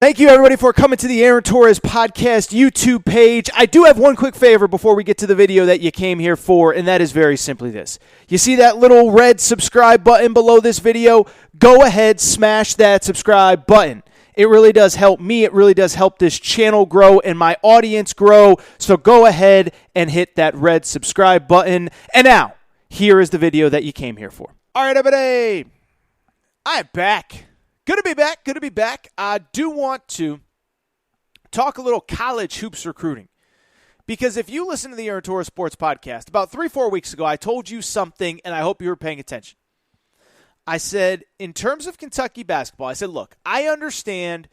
Thank you, everybody, for coming to the Aaron Torres Podcast YouTube page. I do have one quick favor before we get to the video that you came here for, and that is very simply this. You see that little red subscribe button below this video? Go ahead, smash that subscribe button. It really does help me. It really does help this channel grow and my audience grow. So go ahead and hit that red subscribe button. And now, here is the video that you came here for. All right, everybody. I'm back. Good to be back. I do want to talk a little college hoops recruiting. Because if you listen to the Aaron Torres Sports Podcast, about 3-4 weeks ago, I told you something, and I hope you were paying attention. I said, in terms of Kentucky basketball, I said, look, I understand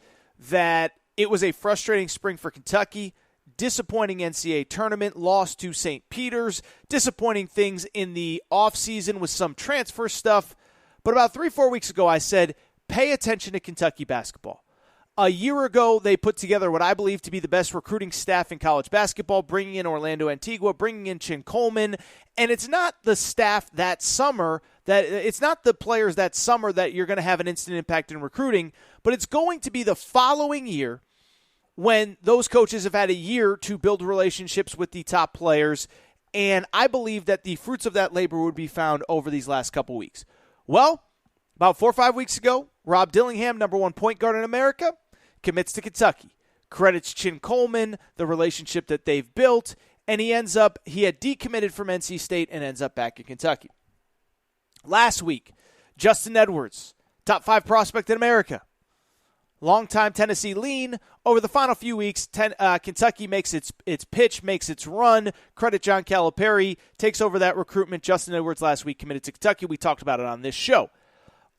that it was a frustrating spring for Kentucky, disappointing NCAA tournament, loss to St. Peter's, disappointing things in the offseason with some transfer stuff. But about 3-4 weeks ago, I said, pay attention to Kentucky basketball. A year ago, they put together what I believe to be the best recruiting staff in college basketball, bringing in Orlando Antigua, bringing in Chin Coleman, and it's not the staff that summer, it's not the players that summer that you're going to have an instant impact in recruiting, but it's going to be the following year when those coaches have had a year to build relationships with the top players, and I believe that the fruits of that labor would be found over these last couple weeks. Well, about 4 or 5 weeks ago, Rob Dillingham, number one point guard in America, commits to Kentucky. Credits Chin Coleman, the relationship that they've built, and he had decommitted from NC State and ends up back in Kentucky. Last week, Justin Edwards, top 5 prospect in America. Longtime Tennessee lean. Over the final few weeks, Kentucky makes its pitch, makes its run. Credit John Calipari, takes over that recruitment. Justin Edwards last week committed to Kentucky. We talked about it on this show.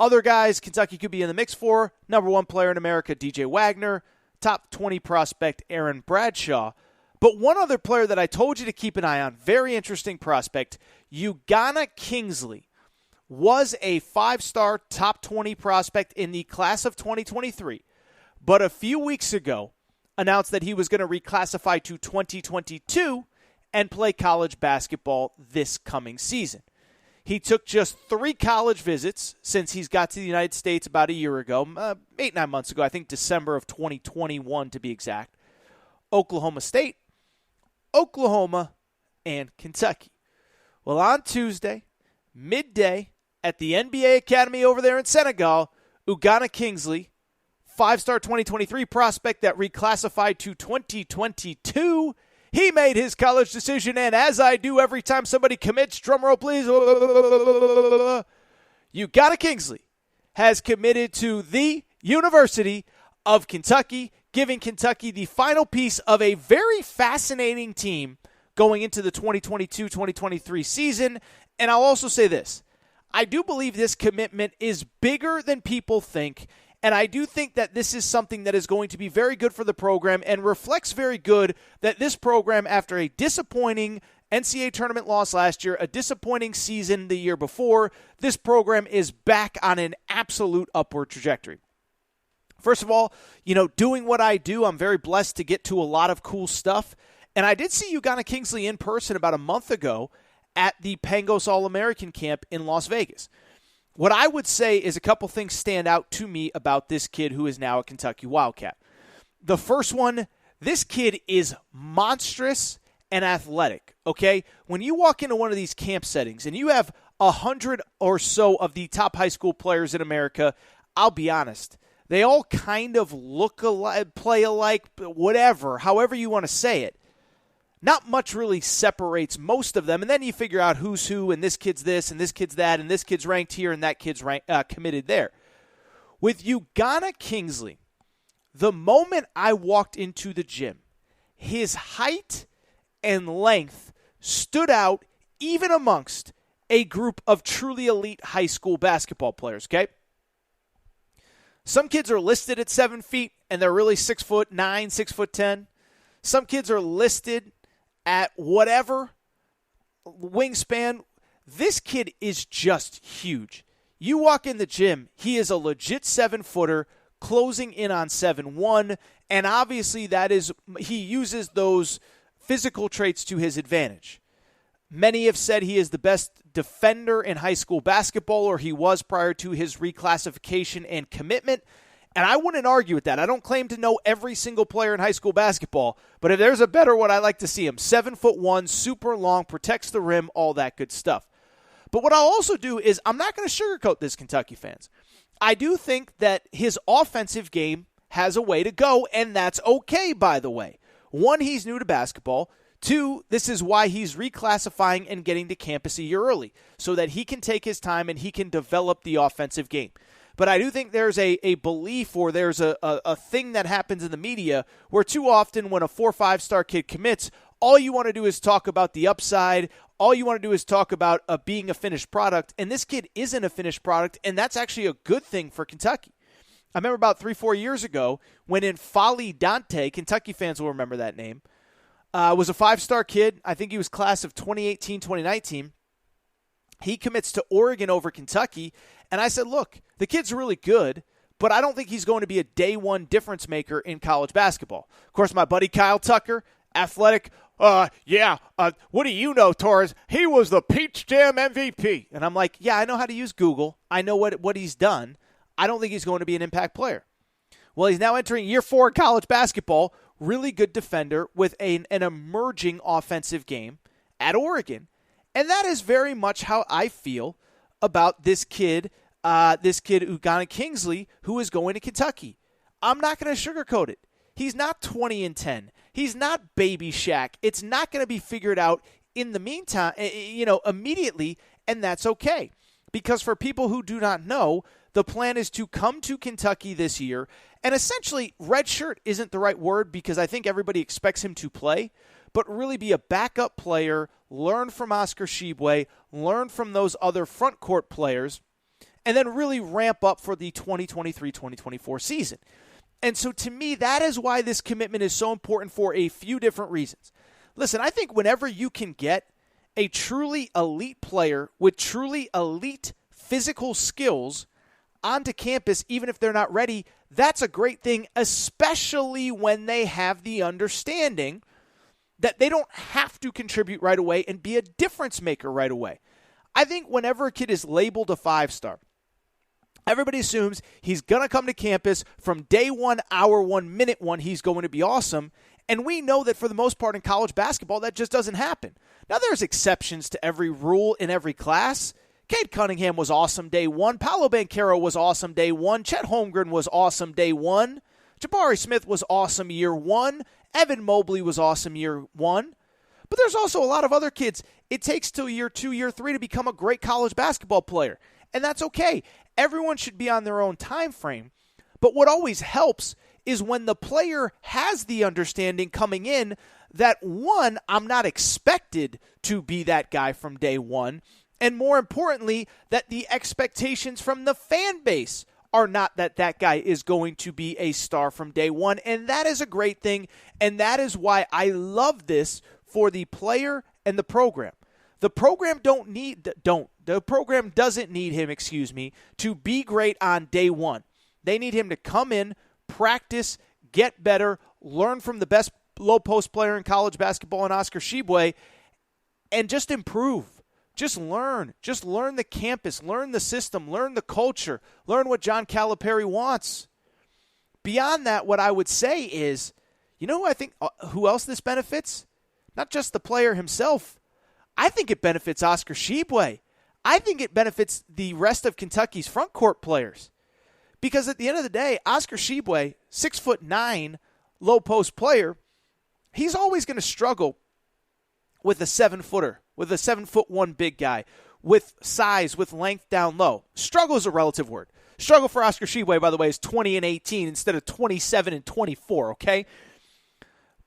Other guys Kentucky could be in the mix for, number one player in America, DJ Wagner, top 20 prospect, Aaron Bradshaw. But one other player that I told you to keep an eye on, very interesting prospect, Ugonna Kingsley, was a 5-star top 20 prospect in the class of 2023, but a few weeks ago announced that he was going to reclassify to 2022 and play college basketball this coming season. He took just 3 college visits since he's got to the United States about a year ago, 8-9 months ago, I think December of 2021 to be exact. Oklahoma State, Oklahoma, and Kentucky. Well, on Tuesday, midday, at the NBA Academy over there in Senegal, Ugonna Kingsley, 5-star 2023 prospect that reclassified to 2022, he made his college decision, and as I do every time somebody commits, drumroll please, Ugonna Kingsley has committed to the University of Kentucky, giving Kentucky the final piece of a very fascinating team going into the 2022-2023 season. And I'll also say this. I do believe this commitment is bigger than people think, and I do think that this is something that is going to be very good for the program and reflects very good that this program, after a disappointing NCAA tournament loss last year, a disappointing season the year before, this program is back on an absolute upward trajectory. First of all, doing what I do, I'm very blessed to get to a lot of cool stuff, and I did see Ugonna Kingsley in person about a month ago at the Pangos All-American Camp in Las Vegas. What I would say is a couple things stand out to me about this kid who is now a Kentucky Wildcat. The first one, this kid is monstrous and athletic, okay? When you walk into one of these camp settings and you have 100 or so of the top high school players in America, I'll be honest, they all kind of look alike, play alike, whatever, however you want to say it. Not much really separates most of them, and then you figure out who's who, and this kid's this, and this kid's that, and this kid's ranked here, and that kid's committed there. With Ugonna Kingsley, the moment I walked into the gym, his height and length stood out even amongst a group of truly elite high school basketball players, okay? Some kids are listed at 7 feet, and they're really 6'9", 6'10". Some kids are listed at whatever wingspan. This kid is just huge. You walk in the gym, he is a legit 7-footer, closing in on 7'1", and obviously he uses those physical traits to his advantage. Many have said he is the best defender in high school basketball, or he was prior to his reclassification and commitment. And I wouldn't argue with that. I don't claim to know every single player in high school basketball, but if there's a better one, I like to see him. 7'1", super long, protects the rim, all that good stuff. But what I'll also do is I'm not going to sugarcoat this, Kentucky fans. I do think that his offensive game has a way to go, and that's okay, by the way. One, he's new to basketball. Two, this is why he's reclassifying and getting to campus a year early, so that he can take his time and he can develop the offensive game. But I do think there's a belief, or there's a thing that happens in the media where too often when a 4 or 5-star kid commits, all you want to do is talk about the upside. All you want to do is talk about being a finished product. And this kid isn't a finished product, and that's actually a good thing for Kentucky. I remember about 3-4 years ago when N'Faly Dante, Kentucky fans will remember that name, was a 5-star kid. I think he was class of 2018, 2019. He commits to Oregon over Kentucky. And I said, look, the kid's really good, but I don't think he's going to be a day one difference maker in college basketball. Of course, my buddy Kyle Tucker, athletic, what do you know, Torres? He was the Peach Jam MVP. And I'm like, yeah, I know how to use Google. I know what he's done. I don't think he's going to be an impact player. Well, he's now entering year 4 in college basketball, really good defender with an emerging offensive game at Oregon. And that is very much how I feel about this kid Ugonna Kingsley, who is going to Kentucky. I'm not going to sugarcoat it. He's not 20-10. He's not Baby Shaq. It's not going to be figured out in the meantime, immediately, and that's okay. Because for people who do not know, the plan is to come to Kentucky this year, and essentially, redshirt isn't the right word because I think everybody expects him to play, but really be a backup player, learn from Oscar Tshiebwe, learn from those other front court players, and then really ramp up for the 2023-2024 season. And so to me, that is why this commitment is so important for a few different reasons. Listen, I think whenever you can get a truly elite player with truly elite physical skills onto campus, even if they're not ready, that's a great thing, especially when they have the understanding that they don't have to contribute right away and be a difference maker right away. I think whenever a kid is labeled a 5-star, everybody assumes he's going to come to campus from day 1, hour 1, minute 1, he's going to be awesome. And we know that for the most part in college basketball, that just doesn't happen. Now, there's exceptions to every rule in every class. Cade Cunningham was awesome day 1. Paolo Banchero was awesome day 1. Chet Holmgren was awesome day 1. Jabari Smith was awesome year 1. Evan Mobley was awesome year 1. But there's also a lot of other kids. It takes till year 2, year 3 to become a great college basketball player. And that's okay. Everyone should be on their own time frame. But what always helps is when the player has the understanding coming in that, one, I'm not expected to be that guy from day 1. And more importantly, that the expectations from the fan base are not that that guy is going to be a star from day 1. And that is a great thing. And that is why I love this for the player and the program. The program doesn't need him, to be great on day 1. They need him to come in, practice, get better, learn from the best low post player in college basketball in Oscar Tshiebwe, and just improve. Just learn the campus, learn the system, learn the culture, learn what John Calipari wants. Beyond that, what I would say is, who else this benefits? Not just the player himself. I think it benefits Oscar Tshiebwe. I think it benefits the rest of Kentucky's front court players. Because at the end of the day, Oscar Tshiebwe, 6'9", low post player, he's always going to struggle with a 7-footer, with a 7'1" big guy, with size, with length down low. Struggle is a relative word. Struggle for Oscar Tshiebwe, by the way, is 20 and 18 instead of 27 and 24, okay?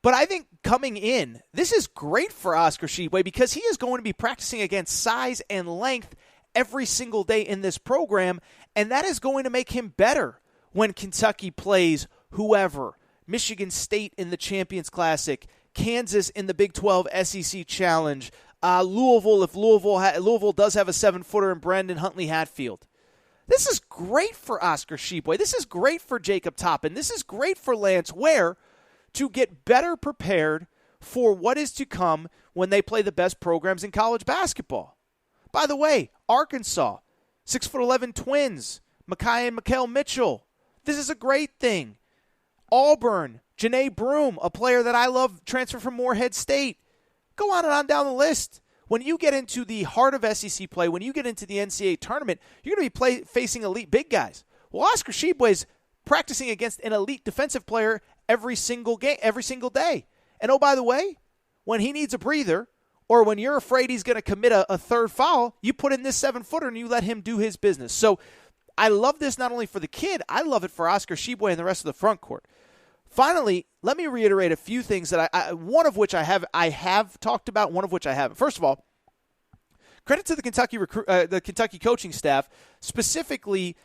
But I think coming in, this is great for Oscar Tshiebwe because he is going to be practicing against size and length every single day in this program, and that is going to make him better when Kentucky plays whoever. Michigan State in the Champions Classic, Kansas in the Big 12 SEC Challenge, Louisville, if Louisville does have a 7-footer, in Brandon Huntley Hatfield. This is great for Oscar Tshiebwe. This is great for Jacob Toppin. This is great for Lance Ware to get better prepared for what is to come when they play the best programs in college basketball. By the way, Arkansas, 6'11" twins, Makai and Mikael Mitchell. This is a great thing. Auburn, Janae Broom, a player that I love, transfer from Morehead State. Go on and on down the list. When you get into the heart of SEC play, when you get into the NCAA tournament, you're going to be facing elite big guys. Well, Oscar Tshiebwe's practicing against an elite defensive player every single game, every single day. And oh, by the way, when he needs a breather or when you're afraid he's going to commit a third foul, you put in this 7-footer and you let him do his business. So I love this not only for the kid, I love it for Oscar Tshiebwe and the rest of the front court. Finally, let me reiterate a few things that one of which I have talked about, one of which I haven't. First of all, credit to the Kentucky coaching staff, specifically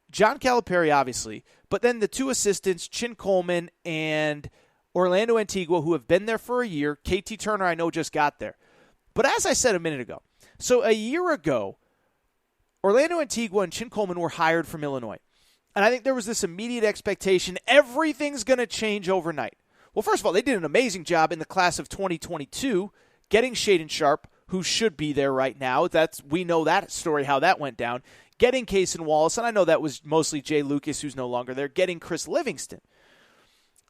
John Calipari, obviously, but then the two assistants, Chin Coleman and Orlando Antigua, who have been there for a year. KT Turner, I know, just got there. But as I said a minute ago, so a year ago, Orlando Antigua and Chin Coleman were hired from Illinois. And I think there was this immediate expectation, everything's going to change overnight. Well, first of all, they did an amazing job in the class of 2022 getting Shaedon Sharpe, who should be there right now. We know that story, how that went down. Getting Cason Wallace, and I know that was mostly Jay Lucas, who's no longer there. Getting Chris Livingston.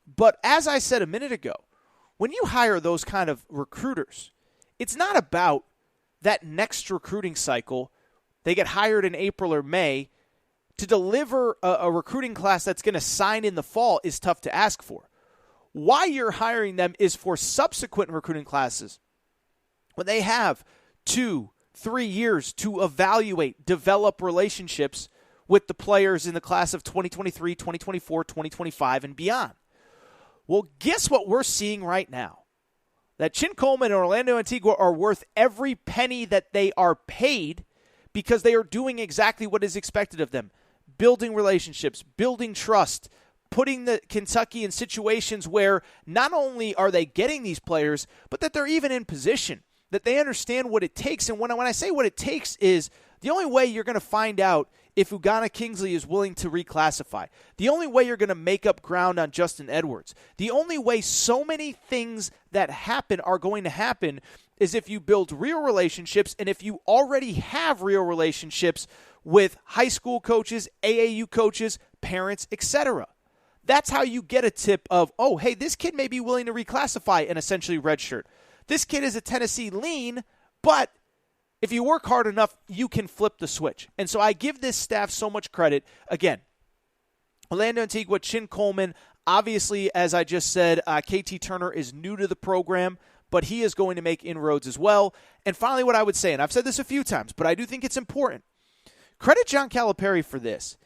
But as I said a minute ago, when you hire those kind of recruiters, it's not about that next recruiting cycle. They get hired in April or May. To deliver a recruiting class that's going to sign in the fall is tough to ask for. Why you're hiring them is for subsequent recruiting classes when they have 2-3 years to evaluate, develop relationships with the players in the class of 2023, 2024, 2025, and beyond. Well, guess what we're seeing right now? That Chin Coleman and Orlando Antigua are worth every penny that they are paid because they are doing exactly what is expected of them. Building relationships, building trust, putting the Kentucky in situations where not only are they getting these players, but that they're even in position, that they understand what it takes. And when I say what it takes is the only way you're going to find out if Ugonna Kingsley is willing to reclassify, the only way you're going to make up ground on Justin Edwards, the only way so many things that happen are going to happen is if you build real relationships, and if you already have real relationships with high school coaches, AAU coaches, parents, etc. That's how you get a tip of, oh, hey, this kid may be willing to reclassify and essentially redshirt. This kid is a Tennessee lean, but if you work hard enough, you can flip the switch. And so I give this staff so much credit. Again, Orlando Antigua, Chin Coleman, obviously, as I just said, KT Turner is new to the program, but he is going to make inroads as well. And finally, what I would say, and I've said this a few times, but I do think it's important. Credit John Calipari for this,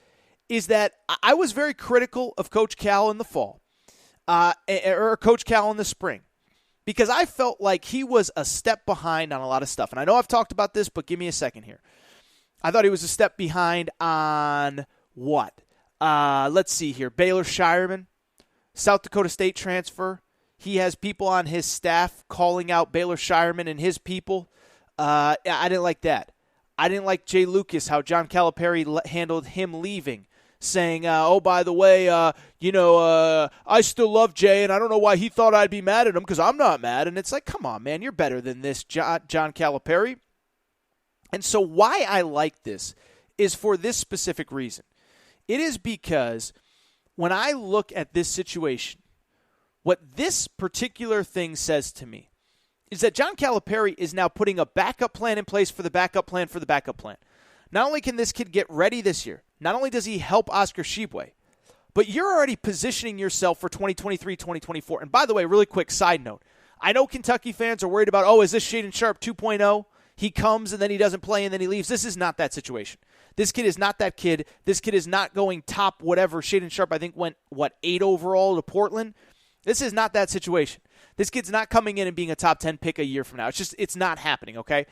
is that I was very critical of Coach Cal in the fall, or Coach Cal in the spring, because I felt like he was a step behind on a lot of stuff. And I know I've talked about this, but give me a second here. I thought he was a step behind on what? Let's see here. Baylor Shireman, South Dakota State transfer. He has people on his staff calling out Baylor Shireman and his people. I didn't like that. I didn't like Jay Lucas, how John Calipari handled him leaving, saying, oh, by the way, I still love Jay, and I don't know why he thought I'd be mad at him because I'm not mad. And it's like, come on, man, you're better than this, John Calipari. And so why I like this is for this specific reason. It is because when I look at this situation, what this particular thing says to me is that John Calipari is now putting a backup plan in place for the backup plan for the backup plan. Not only can this kid get ready this year, not only does he help Oscar Tshiebwe, but you're already positioning yourself for 2023, 2024. And by the way, really quick side note, I know Kentucky fans are worried about, is this Shaedon Sharpe 2.0? He comes and then he doesn't play and then he leaves. This is not that situation. This kid is not that kid. This kid is not going top whatever. Shaedon Sharpe, I think, went, 8 overall to Portland? This is not that situation. This kid's not coming in and being a top 10 pick a year from now. It's not happening, okay?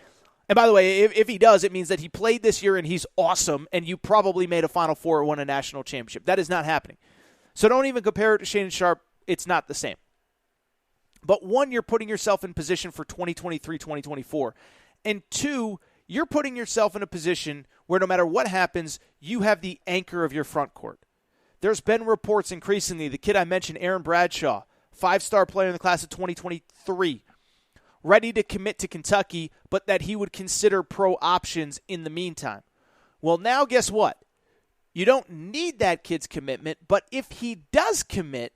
And by the way, if he does, it means that he played this year and he's awesome, and you probably made a Final Four or won a national championship. That is not happening. So don't even compare it to Shaedon Sharpe. It's not the same. But one, you're putting yourself in position for 2023, 2024. And two, you're putting yourself in a position where no matter what happens, you have the anchor of your front court. There's been reports increasingly. The kid I mentioned, Aaron Bradshaw, 5-star player in the class of 2023, ready to commit to Kentucky, but that he would consider pro options in the meantime. Well, now guess what? You don't need that kid's commitment, but if he does commit,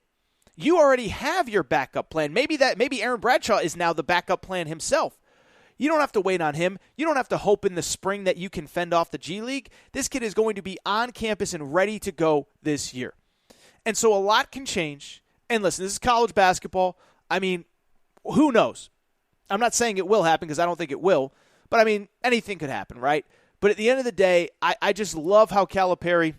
you already have your backup plan. Maybe Aaron Bradshaw is now the backup plan himself. You don't have to wait on him. You don't have to hope in the spring that you can fend off the G League. This kid is going to be on campus and ready to go this year. And so a lot can change. And listen, this is college basketball. I mean, who knows? I'm not saying it will happen because I don't think it will. But, I mean, anything could happen, right? But at the end of the day, I just love how Calipari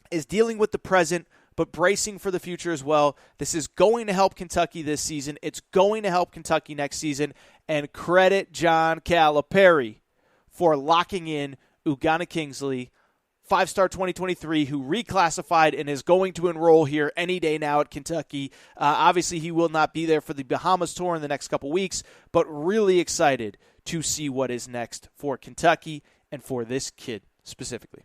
is dealing with the present but bracing for the future as well. This is going to help Kentucky this season. It's going to help Kentucky next season. And credit John Calipari for locking in Ugonna Kingsley, 5-star 2023, who reclassified and is going to enroll here any day now at Kentucky. Obviously, he will not be there for the Bahamas tour in the next couple weeks, but really excited to see what is next for Kentucky and for this kid specifically.